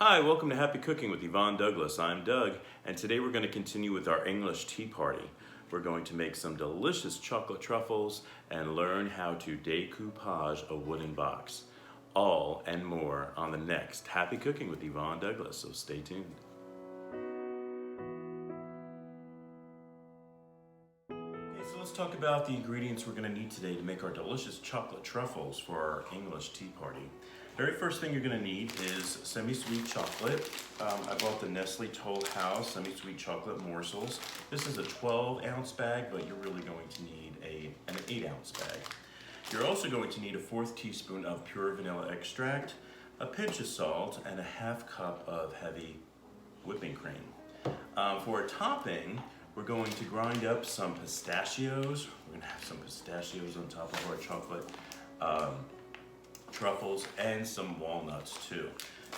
Hi, welcome to Happy Cooking with Yvonne Douglas. I'm Doug, and today we're going to continue with our English tea party. We're going to make some delicious chocolate truffles and learn how to decoupage a wooden box. All and more on the next Happy Cooking with Yvonne Douglas, so stay tuned. Okay, so let's talk about the ingredients we're going to need today to make our delicious chocolate truffles for our English tea party. Very first thing you're going to need is semi-sweet chocolate. I bought the Nestle Toll House semi-sweet chocolate morsels. This is a 12-ounce bag, but you're really going to need an 8-ounce bag. You're also going to need a 1/4 teaspoon of pure vanilla extract, a pinch of salt, and a 1/2 cup of heavy whipping cream. For a topping, we're going to grind up some pistachios. We're going to have some pistachios on top of our chocolate truffles and some walnuts too.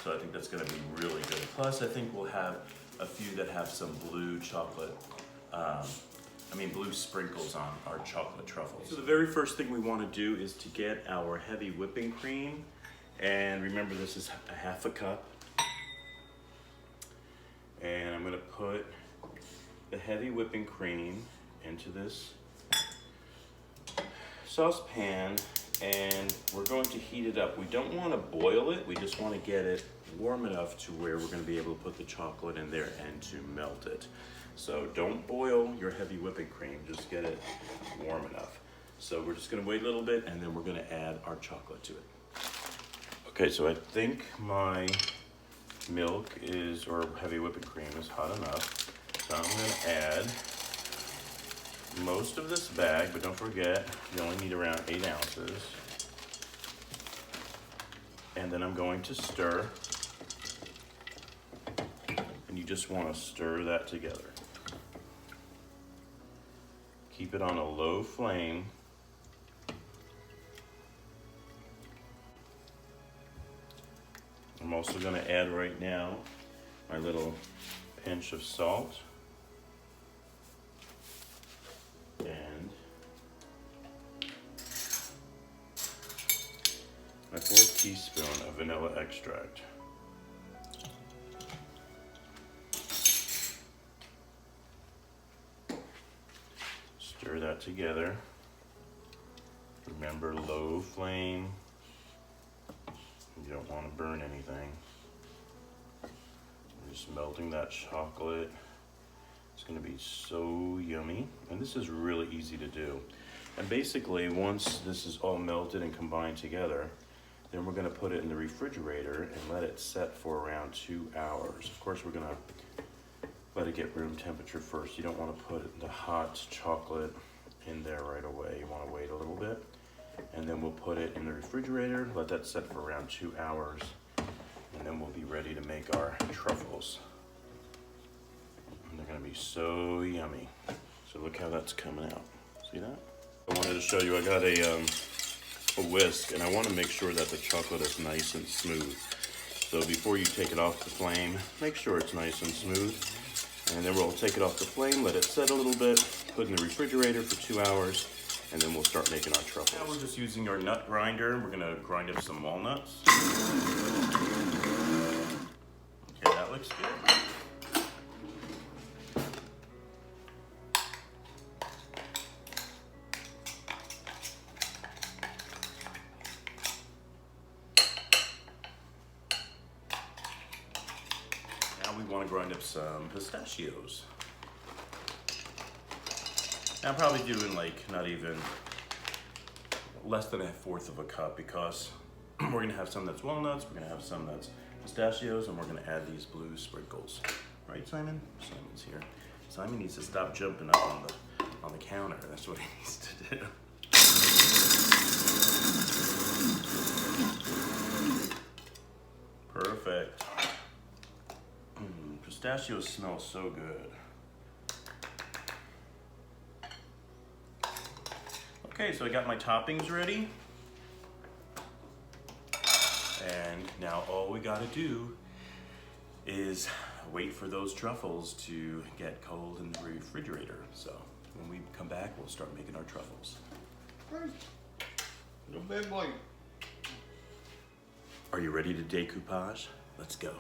So I think that's going to be really good. Plus I think we'll have a few that have some blue chocolate, blue sprinkles on our chocolate truffles. So the very first thing we want to do is to get our heavy whipping cream. And remember, this is a 1/2 cup. And I'm going to put the heavy whipping cream into this saucepan, and we're going to heat it up. We don't want to boil it, we just want to get it warm enough to where we're going to be able to put the chocolate in there and to melt it. So don't boil your heavy whipping cream, just get it warm enough. So we're just going to wait a little bit, and then we're going to add our chocolate to it. Okay, so I think my milk or heavy whipping cream is hot enough. So I'm going to add most of this bag, but don't forget, you only need around 8 ounces. And then I'm going to stir. And you just want to stir that together. Keep it on a low flame. I'm also going to add right now my little pinch of salt. And my 1/4 teaspoon of vanilla extract. Stir that together. Remember, low flame. You don't want to burn anything. I'm just melting that chocolate. It's going to be so yummy, and this is really easy to do. And basically, once this is all melted and combined together, then we're going to put it in the refrigerator and let it set for around 2 hours. Of course, we're going to let it get room temperature first. You don't want to put the hot chocolate in there right away. You want to wait a little bit, and then we'll put it in the refrigerator, let that set for around 2 hours, and then we'll be ready to make our truffles. They're going to be so yummy. So look how that's coming out. See that? I wanted to show you, I got a whisk, and I want to make sure that the chocolate is nice and smooth. So before you take it off the flame, make sure it's nice and smooth. And then we'll take it off the flame, let it set a little bit, put it in the refrigerator for 2 hours, and then we'll start making our truffles. Now we're just using our nut grinder. We're going to grind up some walnuts. Okay, that looks good. We want to grind up some pistachios. Now I'm probably doing not even less than 1/4 cup, because we're going to have some that's walnuts, we're going to have some that's pistachios, and we're going to add these blue sprinkles. Right, Simon? Simon's here. Simon needs to stop jumping up on the counter. That's what he needs to do. Perfect. Pistachios smell so good. Okay, so I got my toppings ready. And now all we gotta do is wait for those truffles to get cold in the refrigerator. So when we come back, we'll start making our truffles. No bad boy. Are you ready to decoupage? Let's go.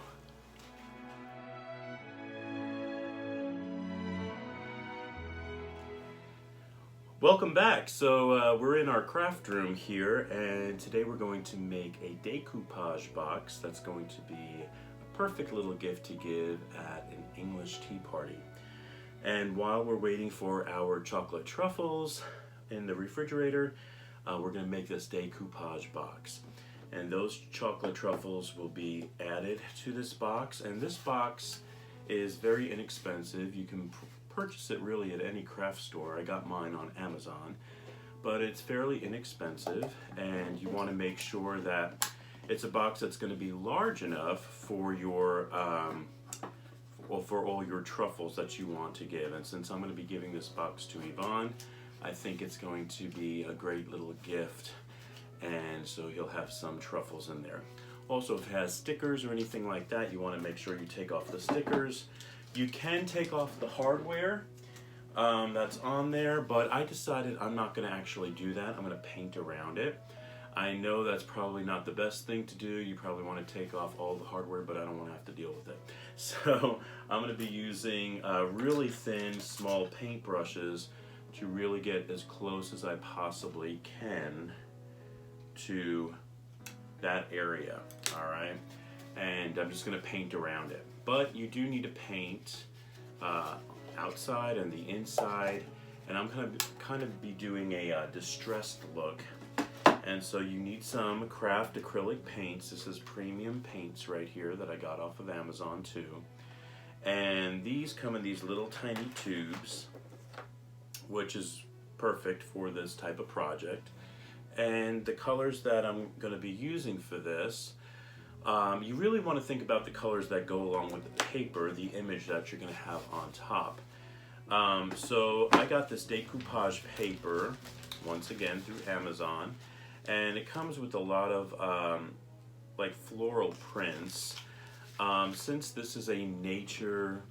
Welcome back. So we're in our craft room here, and today we're going to make a decoupage box that's going to be a perfect little gift to give at an English tea party. And while we're waiting for our chocolate truffles in the refrigerator, we're going to make this decoupage box. And those chocolate truffles will be added to this box, and this box is very inexpensive. You can purchase it really at any craft store. I got mine on Amazon, but it's fairly inexpensive, and you want to make sure that it's a box that's going to be large enough for your for all your truffles that you want to give. And since I'm going to be giving this box to Yvonne, I think it's going to be a great little gift, and so you'll have some truffles in there. Also, if it has stickers or anything like that, you want to make sure you take off the stickers. You can take off the hardware that's on there, but I decided I'm not going to actually do that. I'm going to paint around it. I know that's probably not the best thing to do. You probably want to take off all the hardware, but I don't want to have to deal with it. So I'm going to be using really thin, small paint brushes to really get as close as I possibly can to that area, all right? And I'm just going to paint around it. But you do need to paint outside and the inside, and I'm going to kind of be doing a distressed look. And so you need some craft acrylic paints. This is premium paints right here that I got off of Amazon too. And these come in these little tiny tubes, which is perfect for this type of project. And the colors that I'm going to be using for this, you really want to think about the colors that go along with the paper, the image that you're going to have on top. So I got this decoupage paper, once again through Amazon, and it comes with a lot of like floral prints. Since this is a nature,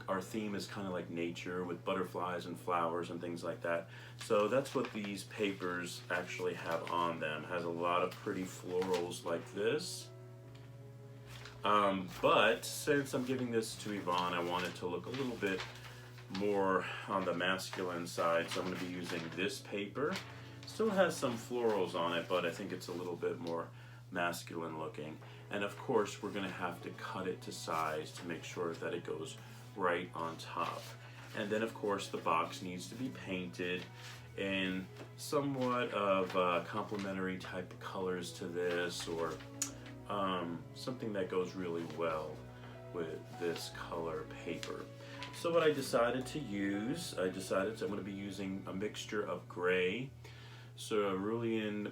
our theme is kind of like nature with butterflies and flowers and things like that. So that's what these papers actually have on them. It has a lot of pretty florals like this. But since I'm giving this to Yvonne, I want it to look a little bit more on the masculine side, so I'm going to be using this paper. Still has some florals on it, but I think it's a little bit more masculine looking. And of course, we're going to have to cut it to size to make sure that it goes right on top. And then of course, the box needs to be painted in somewhat of complementary type of colors to this, or something that goes really well with this color paper. So what I decided to use, I'm going to be using a mixture of gray, cerulean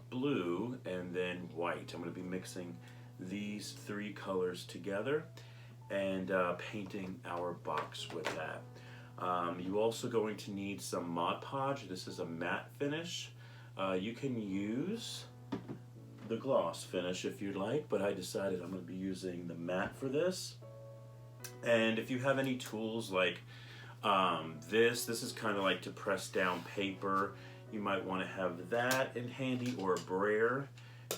blue, and then white. I'm going to be mixing these three colors together and painting our box with that. You're also going to need some Mod Podge. This is a matte finish. You can use the gloss finish if you'd like, but I decided I'm going to be using the matte for this. And if you have any tools like this is kind of like to press down paper. You might want to have that in handy, or a brayer,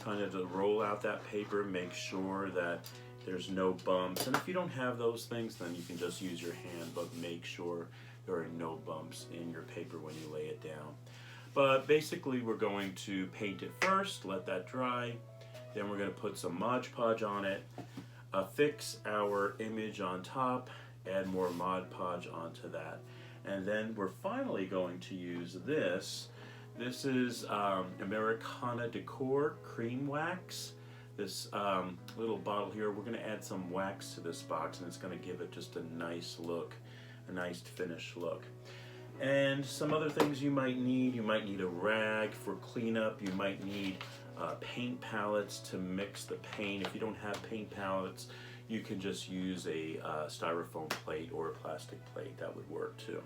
kind of to roll out that paper, make sure that there's no bumps. And if you don't have those things, then you can just use your hand, but make sure there are no bumps in your paper when you lay it down. But basically, we're going to paint it first, let that dry. Then we're going to put some Mod Podge on it, affix our image on top, add more Mod Podge onto that. And then we're finally going to use this. This is Americana Decor Cream Wax. This little bottle here, we're going to add some wax to this box, and it's going to give it just a nice look, a nice finished look. And some other things you might need a rag for cleanup, you might need paint palettes to mix the paint. If you don't have paint palettes, you can just use a styrofoam plate or a plastic plate. That would work too.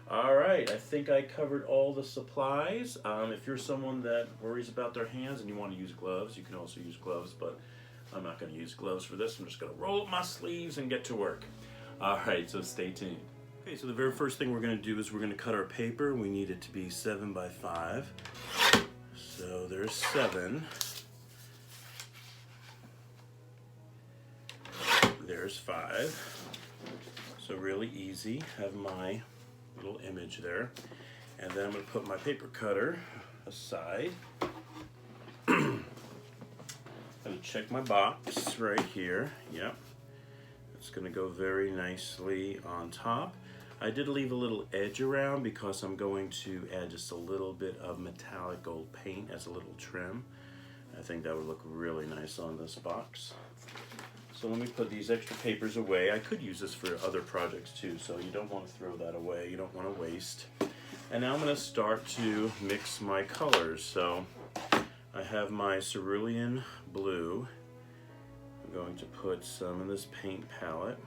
All right, I think I covered all the supplies. If you're someone that worries about their hands and you want to use gloves, you can also use gloves, but I'm not going to use gloves for this. I'm just going to roll up my sleeves and get to work. All right, so stay tuned. Okay, so the very first thing we're going to do is we're going to cut our paper. We need it to be 7 by 5. So there's 7. There's 5. So really easy. Have my little image there. And then I'm going to put my paper cutter aside. I'm going to check my box right here. Yep. It's going to go very nicely on top. I did leave a little edge around because I'm going to add just a little bit of metallic gold paint as a little trim. I think that would look really nice on this box. So let me put these extra papers away. I could use this for other projects too, so you don't want to throw that away. You don't want to waste. And now I'm going to start to mix my colors. So I have my cerulean blue. I'm going to put some in this paint palette.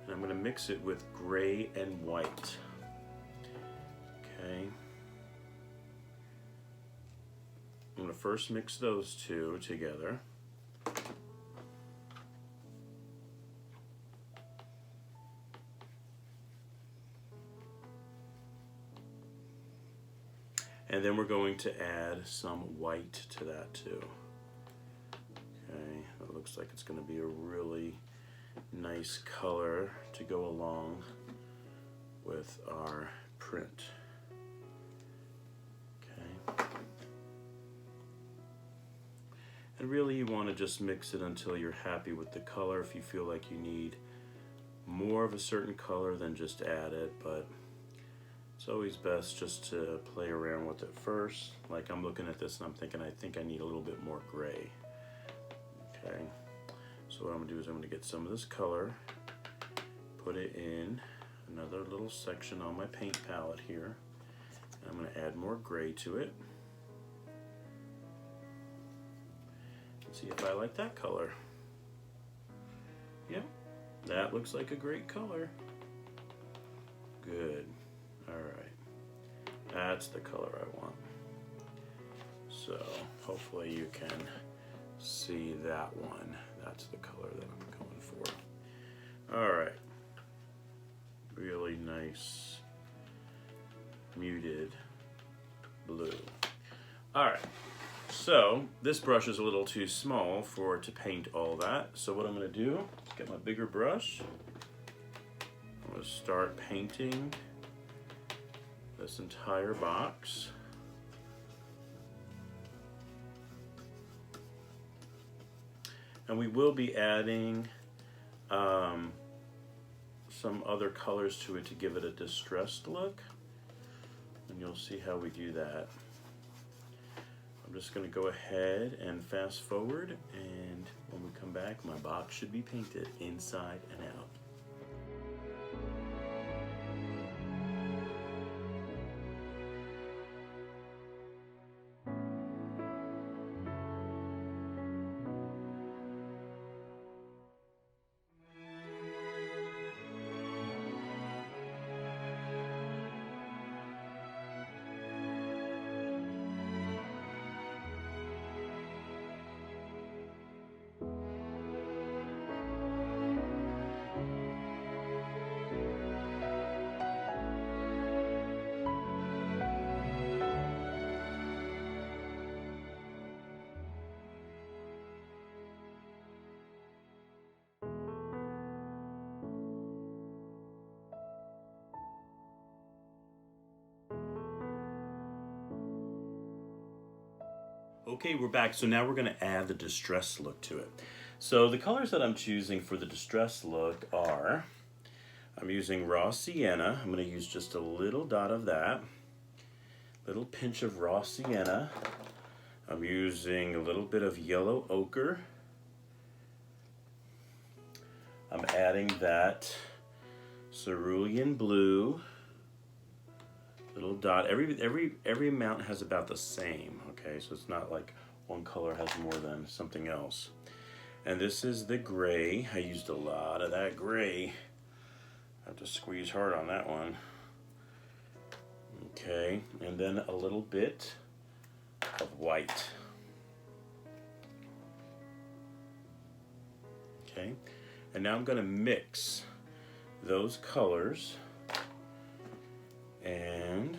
And I'm going to mix it with gray and white. Okay. I'm going to first mix those two together. And then we're going to add some white to that too. Okay, it looks like it's going to be a really nice color to go along with our print. Okay. And really you want to just mix it until you're happy with the color. If you feel like you need more of a certain color, then just add it, but it's always best just to play around with it first. Like I'm looking at this and I'm thinking, I think I need a little bit more gray. Okay, so what I'm gonna do is I'm gonna get some of this color, put it in another little section on my paint palette here. And I'm gonna add more gray to it. Let's see if I like that color. Yep, that looks like a great color. Good. All right, that's the color I want. So hopefully you can see that one. That's the color that I'm going for. All right, really nice muted blue. All right, so this brush is a little too small for to paint all that. So what I'm gonna do is get my bigger brush. I'm gonna start painting this entire box. And we will be adding some other colors to it to give it a distressed look. And you'll see how we do that. I'm just going to go ahead and fast forward, and when we come back, my box should be painted inside and out. Okay, we're back. So now we're going to add the distressed look to it. So the colors that I'm choosing for the distressed look are, I'm using raw sienna. I'm going to use just a little dot of that, little pinch of raw sienna. I'm using a little bit of yellow ochre. I'm adding that cerulean blue, little dot. Every amount has about the same, okay? So it's not like one color has more than something else. And this is the gray. I used a lot of that gray. I have to squeeze hard on that one. Okay, and then a little bit of white. Okay, and now I'm going to mix those colors, and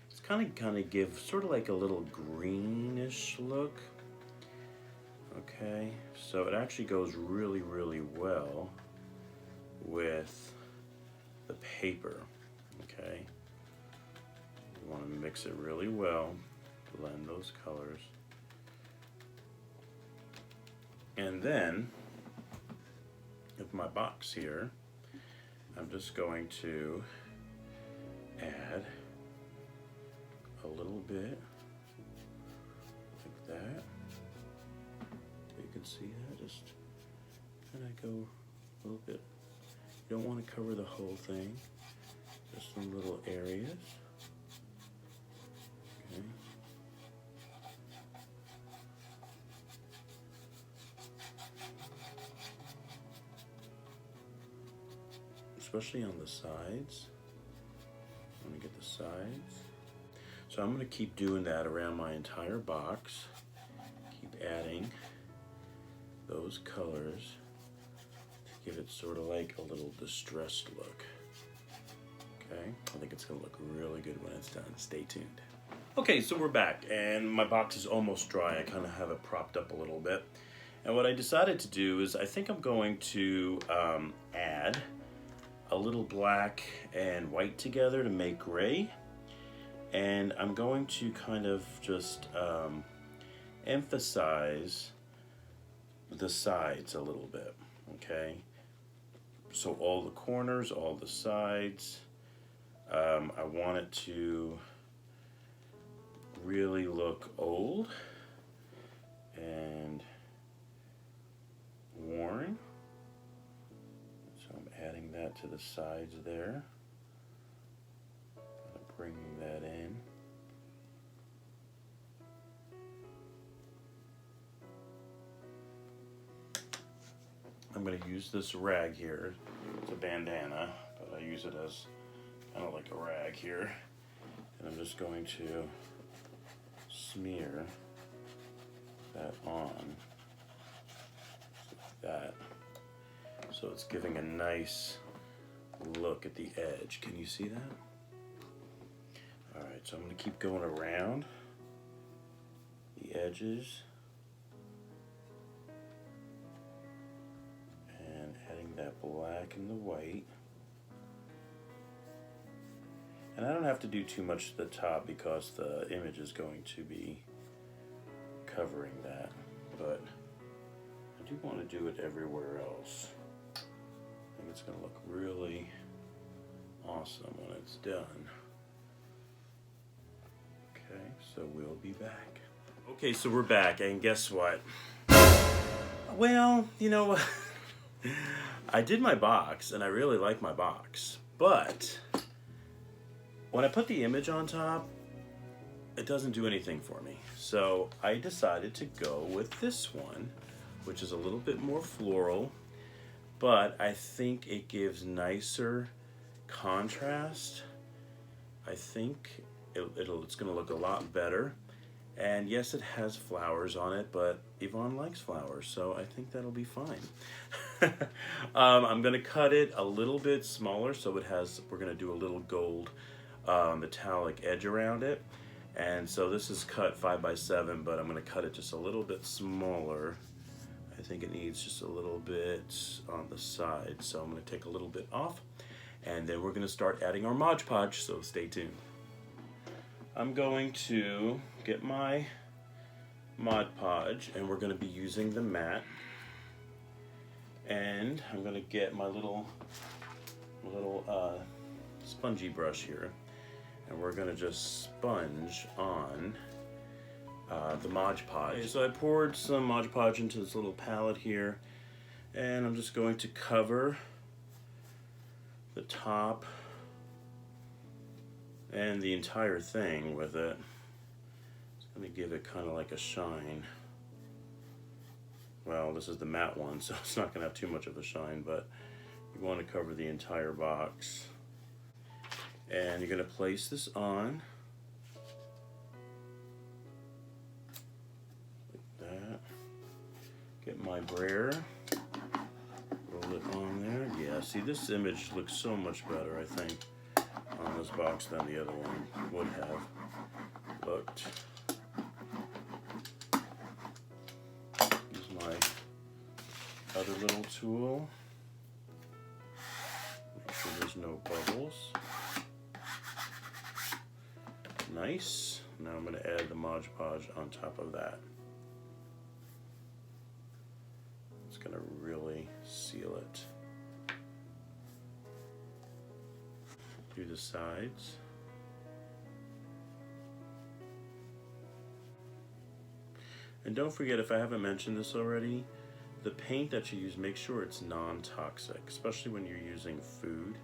it's kind of give sort of like a little greenish look. Okay, so it actually goes really, really well with the paper. Okay, want to mix it really well, blend those colors. And then, with my box here, I'm just going to add a little bit like that. You can see that, just kind of go a little bit. You don't want to cover the whole thing, just some little areas. Okay. Especially on the sides. I'm going to get the sides. So I'm going to keep doing that around my entire box. Keep adding those colors to give it sort of like a little distressed look. Okay, I think it's going to look really good when it's done. Stay tuned. Okay, so we're back and my box is almost dry. I kind of have it propped up a little bit. And what I decided to do is I think I'm going to add a little black and white together to make gray. And I'm going to kind of just emphasize the sides a little bit, okay? So all the corners, all the sides, I want it to really look old and worn. So I'm adding that to the sides there. Bringing that in. I'm going to use this rag here. It's a bandana, but I use it as kind of like a rag here. And I'm just going to smear that on like that. So it's giving a nice look at the edge. Can you see that? Alright, so I'm going to keep going around the edges and adding that black and the white. And I don't have to do too much to the top because the image is going to be covering that, but I do want to do it everywhere else. I think it's going to look really awesome when it's done. Okay, so we'll be back. Okay, so we're back, and guess what? Well, you know, I did my box, and I really like my box, but when I put the image on top, it doesn't do anything for me. So I decided to go with this one, which is a little bit more floral, but I think it gives nicer contrast. I think it's going to look a lot better. And yes, it has flowers on it, but Yvonne likes flowers, so I think that'll be fine. I'm going to cut it a little bit smaller, so we're going to do a little gold metallic edge around it. And so this is cut 5 by 7, but I'm going to cut it just a little bit smaller. I think it needs just a little bit on the side, so I'm going to take a little bit off, and then we're going to start adding our Mod Podge, so stay tuned. I'm going to get my Mod Podge, and we're going to be using the mat, and I'm going to get my little spongy brush here, and we're going to just sponge on the Mod Podge. Okay, so I poured some Mod Podge into this little palette here, and I'm just going to cover the top and the entire thing with it. It's going to give it kind of like a shine. Well, this is the matte one, so it's not going to have too much of a shine, but you want to cover the entire box. And you're going to place this on like that. Get my brayer, roll it on there. Yeah, see, this image looks so much better, I think, on this box than the other one would have looked. Use my other little tool. Make sure there's no bubbles. nice. Now I'm going to add the Mod Podge on top of that. It's going to really seal it. Do the sides. And don't forget, if I haven't mentioned this already, the paint that you use, make sure it's non-toxic, especially when you're using food,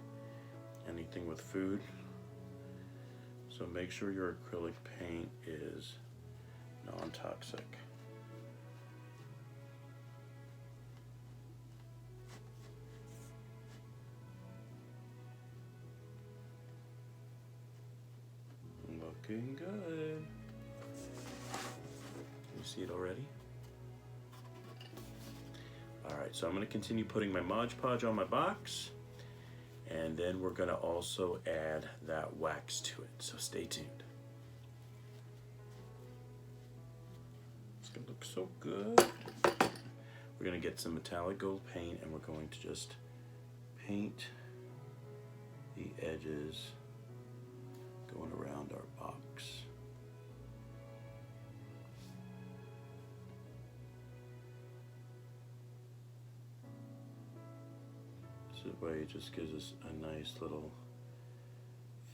anything with food. So make sure your acrylic paint is non-toxic. Looking good. You see it already? All right, so I'm gonna continue putting my Mod Podge on my box, and then we're gonna also add that wax to it, so stay tuned. It's gonna look so good. We're gonna get some metallic gold paint, and we're going to just paint the edges going around our box. This way it just gives us a nice little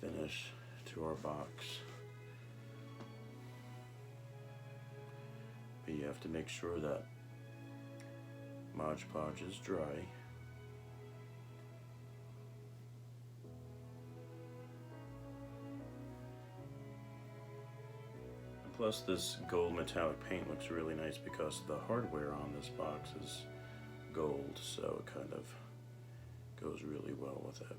finish to our box. But you have to make sure that Mod Podge is dry. Plus, this gold metallic paint looks really nice because the hardware on this box is gold, so it kind of goes really well with it.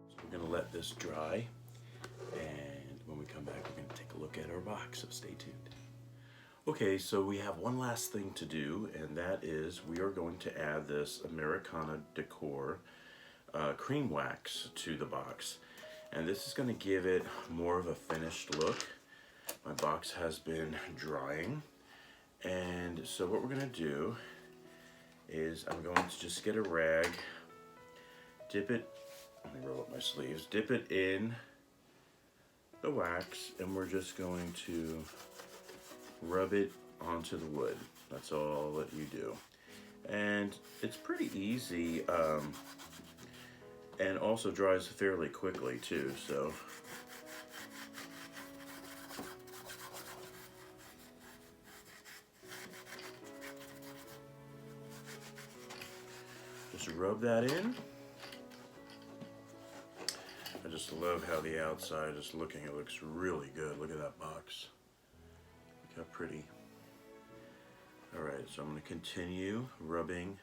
So we're going to let this dry, and when we come back we're going to take a look at our box, so stay tuned. Okay, so we have one last thing to do, and that is we are going to add this Americana Decor cream wax to the box. And this is going to give it more of a finished look. My box has been drying, and so what we're going to do is I'm going to just get a rag, dip it, let me roll up my sleeves, dip it in the wax, and we're just going to rub it onto the wood. That's all that you do. And it's pretty easy, and also dries fairly quickly too, so. Just rub that in. I just love how the outside is looking. It looks really good. Look at that box. Look how pretty. All right, so I'm going to continue rubbing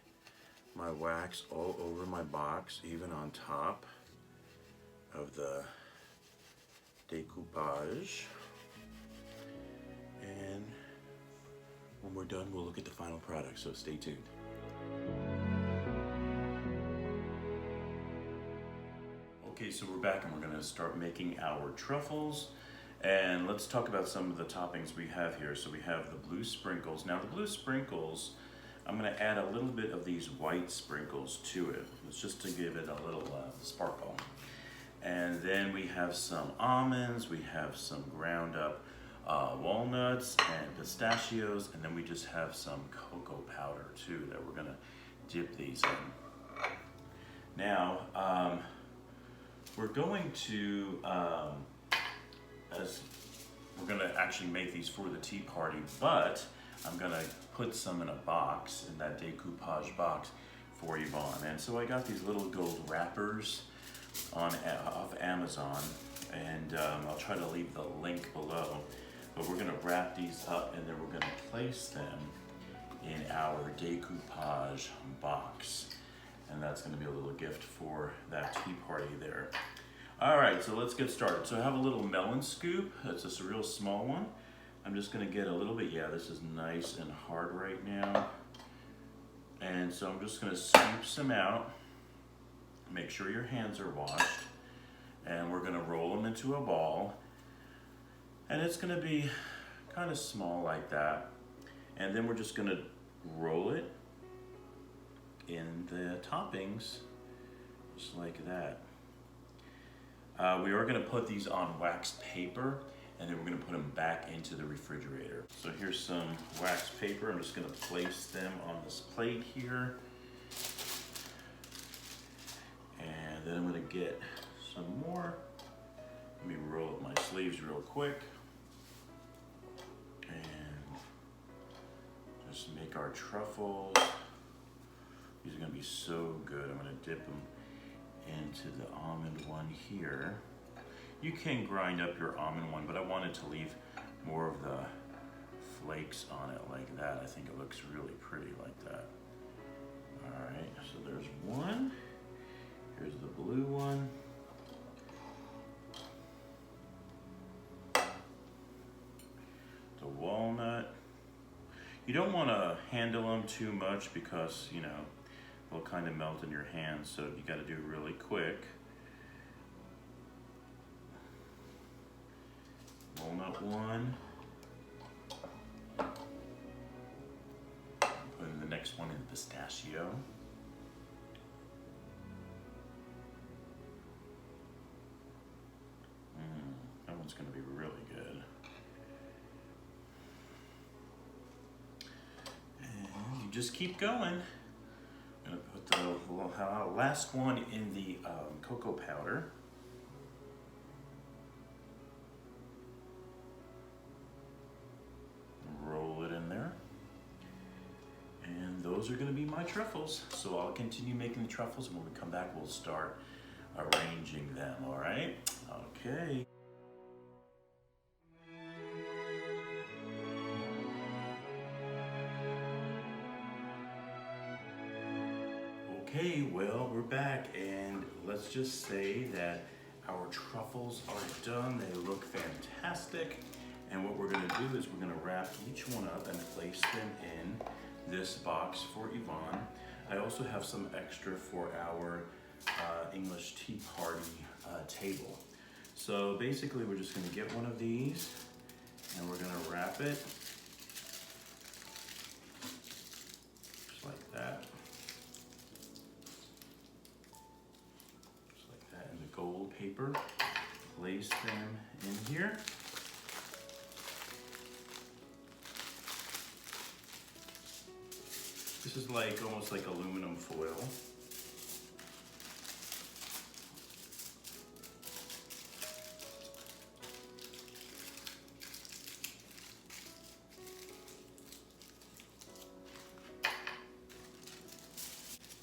my wax all over my box, even on top of the decoupage. And when we're done, we'll look at the final product, so stay tuned. Okay, so we're back and we're going to start making our truffles. And let's talk about some of the toppings we have here. So we have the blue sprinkles. Now the blue sprinkles, I'm going to add a little bit of these white sprinkles to it. It's just to give it a little sparkle. And then we have some almonds, we have some ground up walnuts and pistachios, and then we just have some cocoa powder too that we're going to dip these in. Now, we're going to, we're going to actually make these for the tea party, but I'm going to put some in a box, in that decoupage box for Yvonne. And so I got these little gold wrappers off Amazon, and I'll try to leave the link below. But we're going to wrap these up, and then we're going to place them in our decoupage box. And that's going to be a little gift for that tea party there. All right, so let's get started. So I have a little melon scoop. It's just a real small one. I'm just going to get a little bit. Yeah, this is nice and hard right now. And so I'm just going to scoop some out. Make sure your hands are washed. And we're gonna roll them into a ball. And it's gonna be kind of small like that. And then we're just gonna roll it in the toppings, just like that. We are gonna put these on wax paper, and then we're gonna put them back into the refrigerator. So here's some wax paper. I'm just gonna place them on this plate here. And then I'm gonna get some more. Let me roll up my sleeves real quick. And just make our truffles. These are gonna be so good. I'm gonna dip them into the almond one here. You can grind up your almond one, but I wanted to leave more of the flakes on it like that. I think it looks really pretty like that. All right, so there's one. Here's the blue one. The walnut. You don't want to handle them too much because, you know, they'll kind of melt in your hands, so you got to do it really quick. Walnut one. Putting the next one in pistachio. That one's going to be really good. And you just keep going. I'm going to put the last one in the cocoa powder. Roll it in there. And those are going to be my truffles. So I'll continue making the truffles, and when we come back, we'll start arranging them, all right? Okay. Okay, well, we're back, and let's just say that our truffles are done. They look fantastic. And what we're gonna do is we're gonna wrap each one up and place them in this box for Yvonne. I also have some extra for our English tea party table. So basically we're just gonna get one of these and we're gonna wrap it just like that. In the gold paper, place them in here. This is like almost like aluminum foil.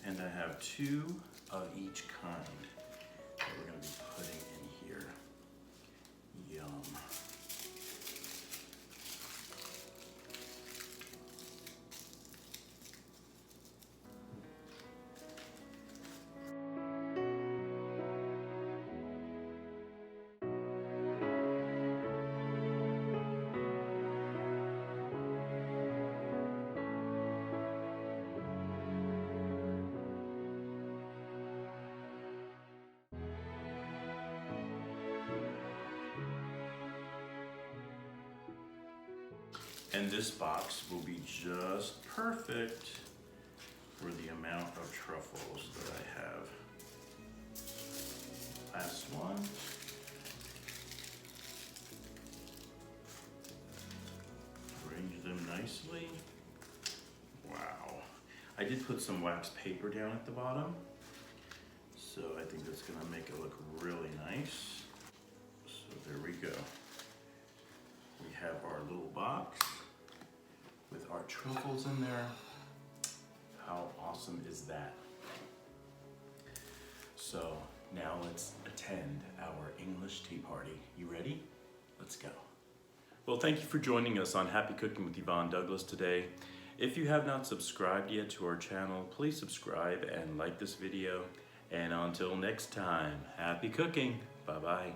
And I have 2 of each kind that we're going to be putting in here. Yum. And this box will be just perfect for the amount of truffles that I have. Last one. Arrange them nicely. Wow. I did put some wax paper down at the bottom, so I think that's gonna make it look really nice. So there we go. We have our little box with our truffles in there. How awesome is that? So now let's attend our English tea party. You ready? Let's go. Well, thank you for joining us on Happy Cooking with Yvonne Douglas today. If you have not subscribed yet to our channel, please subscribe and like this video. And until next time, happy cooking. Bye-bye.